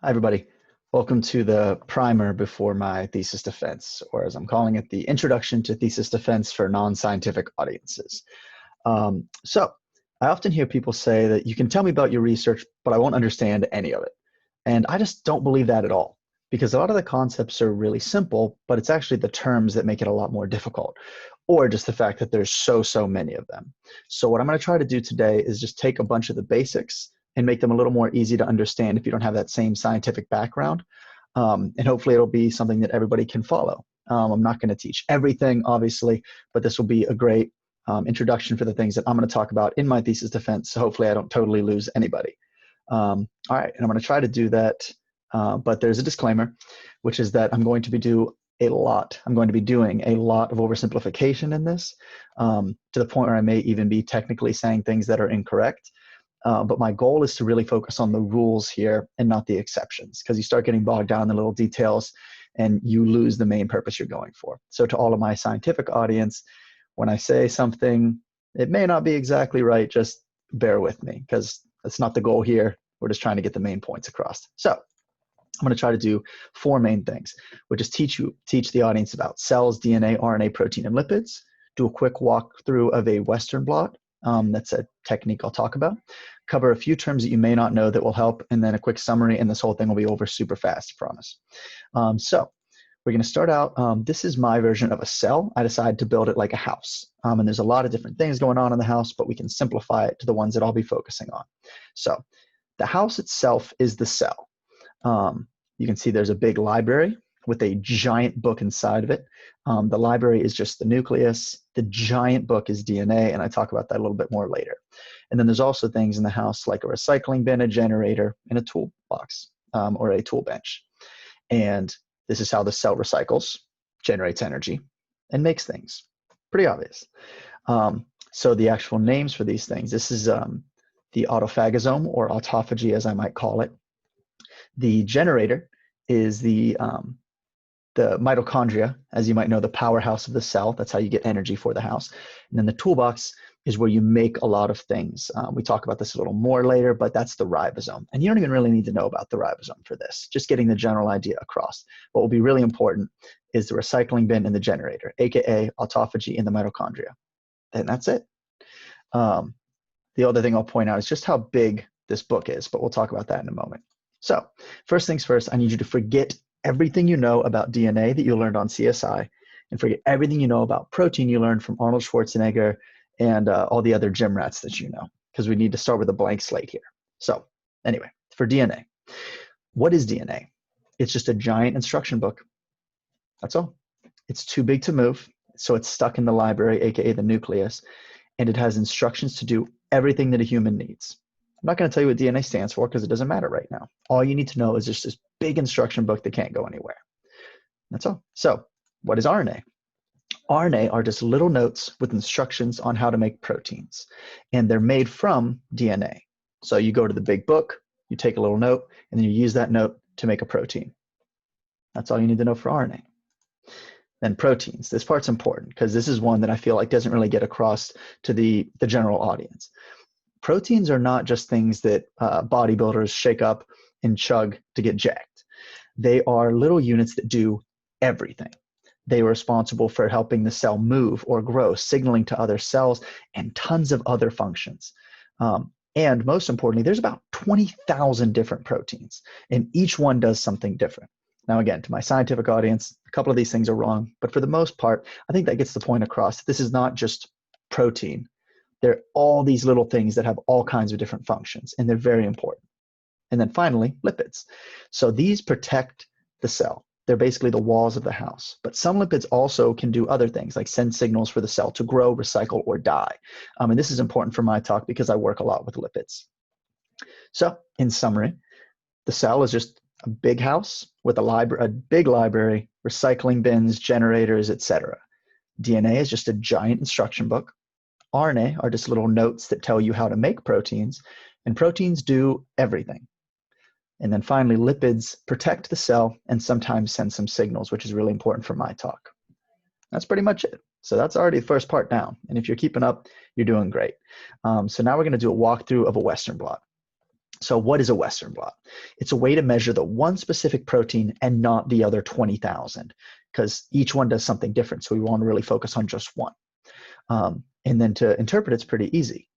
Hi, everybody. Welcome to the primer before my thesis defense, or as I'm calling it, the introduction to thesis defense for non-scientific audiences. So I often hear people say that you can tell me about your research, but I won't understand any of it. And I just don't believe that at all, because a lot of the concepts are really simple, but it's actually the terms that make it a lot more difficult, or just the fact that there's so many of them. So what I'm going to try to do today is just take a bunch of the basics and make them a little more easy to understand if you don't have that same scientific background. And hopefully it'll be something that everybody can follow. I'm not going to teach everything, obviously, but this will be a great introduction for the things that I'm going to talk about in my thesis defense. So hopefully I don't totally lose anybody. All right, and I'm going to try to do that, but there's a disclaimer, which is that I'm going to be doing a lot of oversimplification in this, to the point where I may even be technically saying things that are incorrect. But my goal is to really focus on the rules here and not the exceptions, because you start getting bogged down in the little details and you lose the main purpose you're going for. So to all of my scientific audience, when I say something, it may not be exactly right, just bear with me, because that's not the goal here. We're just trying to get the main points across. So I'm going to try to do four main things, which is teach the audience about cells, DNA, RNA, protein, and lipids, do a quick walkthrough of a Western blot. That's a technique I'll talk about. Cover a few terms that you may not know that will help, and then a quick summary, and this whole thing will be over super fast, I promise. So we're going to start out. This is my version of a cell. I decided to build it like a house. And there's a lot of different things going on in the house, but we can simplify it to the ones that I'll be focusing on. So the house itself is the cell. You can see there's a big library with a giant book inside of it. The library is just the nucleus. The giant book is DNA, and I talk about that a little bit more later. And then there's also things in the house like a recycling bin, a generator, and a toolbox, or a tool bench. And this is how the cell recycles, generates energy, and makes things. Pretty obvious. So the actual names for these things, this is the autophagosome, or autophagy as I might call it. The generator is the mitochondria, as you might know, the powerhouse of the cell. That's how you get energy for the house. And then the toolbox is where you make a lot of things. We talk about this a little more later, but that's the ribosome. And you don't even really need to know about the ribosome for this, just getting the general idea across. What will be really important is the recycling bin and the generator, aka autophagy and the mitochondria. And that's it. The other thing I'll point out is just how big this book is, but we'll talk about that in a moment. So first things first, I need you to forget everything you know about DNA that you learned on CSI, and forget everything you know about protein you learned from Arnold Schwarzenegger and all the other gym rats that you know, because we need to start with a blank slate here. So anyway, for DNA, what is DNA? It's just a giant instruction book. That's all. It's too big to move, so it's stuck in the library, aka the nucleus, and it has instructions to do everything that a human needs. I'm not going to tell you what DNA stands for because it doesn't matter right now. All you need to know is just this big instruction book that can't go anywhere. That's all. So what is RNA? RNA are just little notes with instructions on how to make proteins, and they're made from DNA. So you go to the big book, you take a little note, and then you use that note to make a protein. That's all you need to know for RNA. Then proteins. This part's important because this is one that I feel like doesn't really get across to the general audience. Proteins are not just things that bodybuilders shake up and chug to get jacked. They are little units that do everything. They are responsible for helping the cell move or grow, signaling to other cells, and tons of other functions. And most importantly, there's about 20,000 different proteins, and each one does something different. Now, again, to my scientific audience, a couple of these things are wrong, but for the most part, I think that gets the point across. This is not just protein. There are all these little things that have all kinds of different functions, and they're very important. And then finally, lipids. So these protect the cell. They're basically the walls of the house. But some lipids also can do other things, like send signals for the cell to grow, recycle, or die. And this is important for my talk because I work a lot with lipids. So in summary, the cell is just a big house with a big library, recycling bins, generators, etc. DNA is just a giant instruction book. RNA are just little notes that tell you how to make proteins, and proteins do everything. And then finally, lipids protect the cell and sometimes send some signals, which is really important for my talk. That's pretty much it. So that's already the first part down. And if you're keeping up, you're doing great. So now we're going to do a walkthrough of a Western blot. So what is a Western blot? It's a way to measure the one specific protein and not the other 20,000, because each one does something different. So we want to really focus on just one. And then to interpret, it's pretty easy.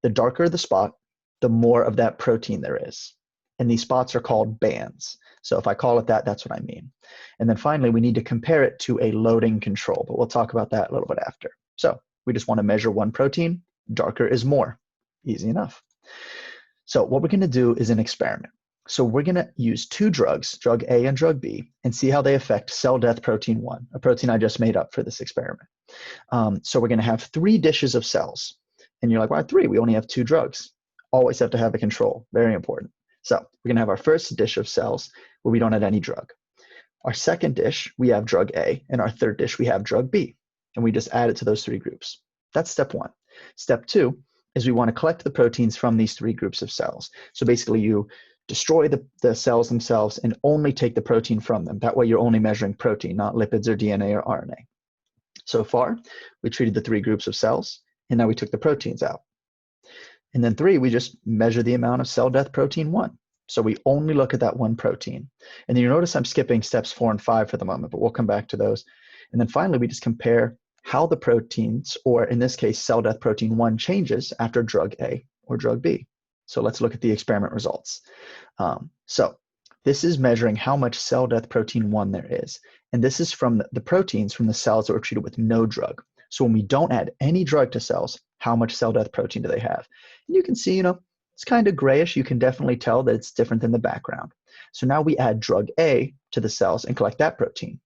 The darker the spot, the more of that protein there is. And these spots are called bands. So if I call it that, that's what I mean. And then finally, we need to compare it to a loading control, but we'll talk about that a little bit after. So we just want to measure one protein. Darker is more. Easy enough. So what we're going to do is an experiment. So we're going to use two drugs, drug A and drug B, and see how they affect cell death protein 1, a protein I just made up for this experiment. So we're going to have 3 dishes of cells. And you're like, why 3? We only have 2 drugs. Always have to have a control. Very important. So we're going to have our first dish of cells where we don't have any drug. Our second dish, we have drug A, and our third dish, we have drug B. And we just add it to those 3 groups. That's step 1. Step 2 is we want to collect the proteins from these 3 groups of cells. So basically you destroy the cells themselves and only take the protein from them. That way you're only measuring protein, not lipids or DNA or RNA. So far, we treated the 3 groups of cells, and now we took the proteins out. And then 3, we just measure the amount of cell death protein 1. So we only look at that one protein. And then you notice I'm skipping steps 4 and 5 for the moment, but we'll come back to those. And then finally, we just compare how the proteins, or in this case, cell death protein 1 changes after drug A or drug B. So let's look at the experiment results. So this is measuring how much cell death protein 1 there is. And this is from the proteins from the cells that were treated with no drug. So when we don't add any drug to cells, how much cell death protein do they have? And you can see, it's kind of grayish. You can definitely tell that it's different than the background. So now we add drug A to the cells and collect that protein.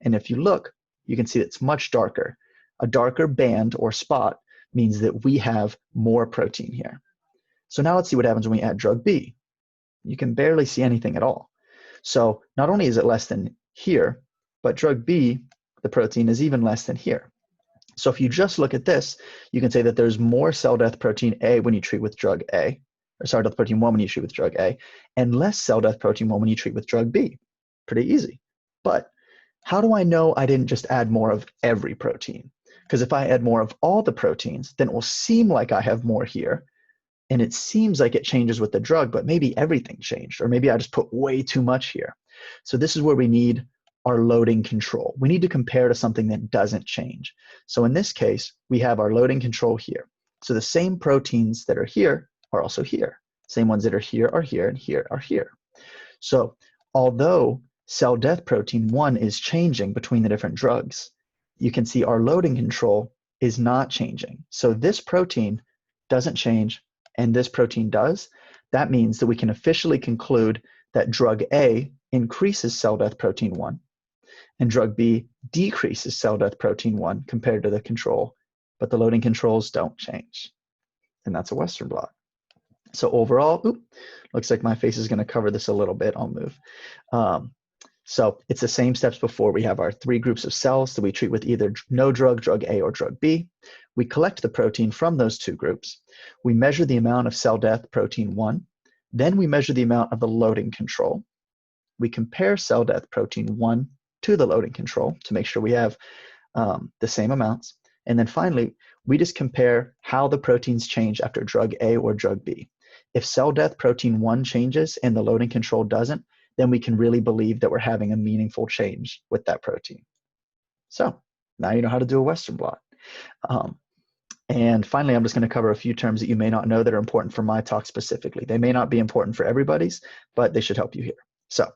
And if you look, you can see it's much darker. A darker band or spot means that we have more protein here. So now let's see what happens when we add drug B. You can barely see anything at all. So not only is it less than here, but drug B, the protein, is even less than here. So if you just look at this, you can say that there's more cell death protein A when you treat with drug A, or cell death protein 1 when you treat with drug A, and less cell death protein 1 when you treat with drug B. Pretty easy. But how do I know I didn't just add more of every protein? Because if I add more of all the proteins, then it will seem like I have more here, and it seems like it changes with the drug, but maybe everything changed, or maybe I just put way too much here. So this is where we need our loading control. We need to compare to something that doesn't change. So in this case, we have our loading control here. So the same proteins that are here are also here. Same ones that are here, and here are here. So although cell death protein 1 is changing between the different drugs, you can see our loading control is not changing. So this protein doesn't change, and this protein does. That means that we can officially conclude that drug A increases cell death protein 1, and drug B decreases cell death protein 1 compared to the control, but the loading controls don't change. And that's a Western blot. So overall, looks like my face is going to cover this a little bit. I'll move. So it's the same steps before. We have our 3 groups of cells that we treat with either no drug, drug A, or drug B. We collect the protein from those 2 groups. We measure the amount of cell death protein 1. Then we measure the amount of the loading control. We compare cell death protein 1 to the loading control to make sure we have the same amounts. And then finally, we just compare how the proteins change after drug A or drug B. If cell death protein 1 changes and the loading control doesn't, then we can really believe that we're having a meaningful change with that protein. So now you know how to do a Western blot. And finally, I'm just going to cover a few terms that you may not know that are important for my talk specifically. They may not be important for everybody's, but they should help you here. So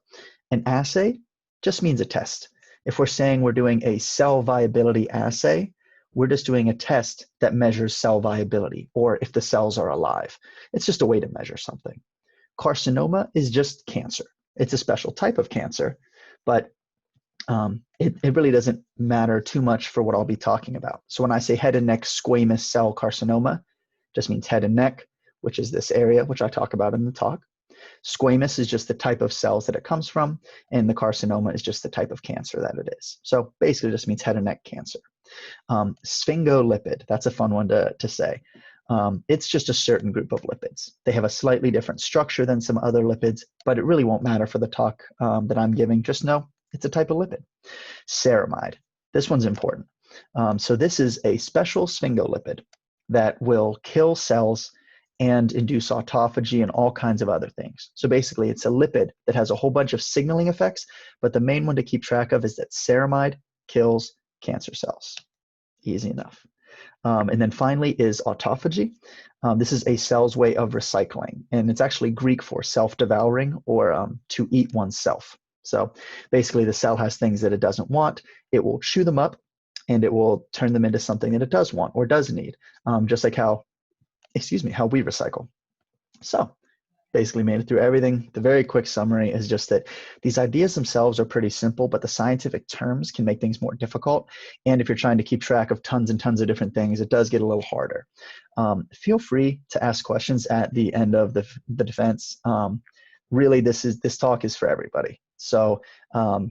an assay just means a test. If we're saying we're doing a cell viability assay, we're just doing a test that measures cell viability, or if the cells are alive. It's just a way to measure something. Carcinoma is just cancer. It's a special type of cancer, but it really doesn't matter too much for what I'll be talking about. So when I say head and neck squamous cell carcinoma, just means head and neck, which is this area, which I talk about in the talk. Squamous is just the type of cells that it comes from, and the carcinoma is just the type of cancer that it is. So basically it just means head and neck cancer. Sphingolipid, that's a fun one to say. It's just a certain group of lipids. They have a slightly different structure than some other lipids, but it really won't matter for the talk that I'm giving. Just know it's a type of lipid. Ceramide, this one's important. So this is a special sphingolipid that will kill cells and induce autophagy and all kinds of other things. So basically, it's a lipid that has a whole bunch of signaling effects, but the main one to keep track of is that ceramide kills cancer cells. Easy enough. And then finally is autophagy. This is a cell's way of recycling, and it's actually Greek for self-devouring, or to eat oneself. So basically, the cell has things that it doesn't want. It will chew them up, and it will turn them into something that it does want or does need, just like how we recycle. So basically made it through everything. The very quick summary is just that these ideas themselves are pretty simple, but the scientific terms can make things more difficult. And if you're trying to keep track of tons and tons of different things, it does get a little harder. Feel free to ask questions at the end of the defense. Really, this talk is for everybody. So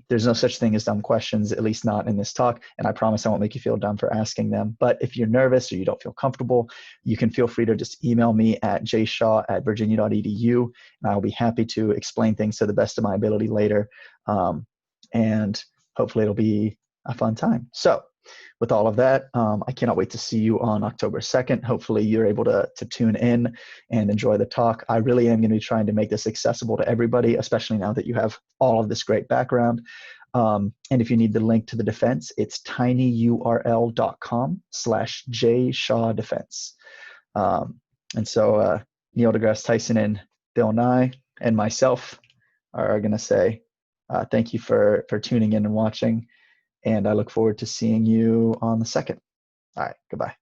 there's no such thing as dumb questions, at least not in this talk. And I promise I won't make you feel dumb for asking them. But if you're nervous or you don't feel comfortable, you can feel free to just email me at jshaw@virginia.edu, and I'll be happy to explain things to the best of my ability later. And hopefully it'll be a fun time. So with all of that, I cannot wait to see you on October 2nd. Hopefully you're able to tune in and enjoy the talk. I really am going to be trying to make this accessible to everybody, especially now that you have all of this great background. And if you need the link to the defense, it's tinyurl.com/jshawdefense. And so Neil deGrasse Tyson and Bill Nye and myself are going to say thank you for tuning in and watching. And I look forward to seeing you on the 2nd. All right, goodbye.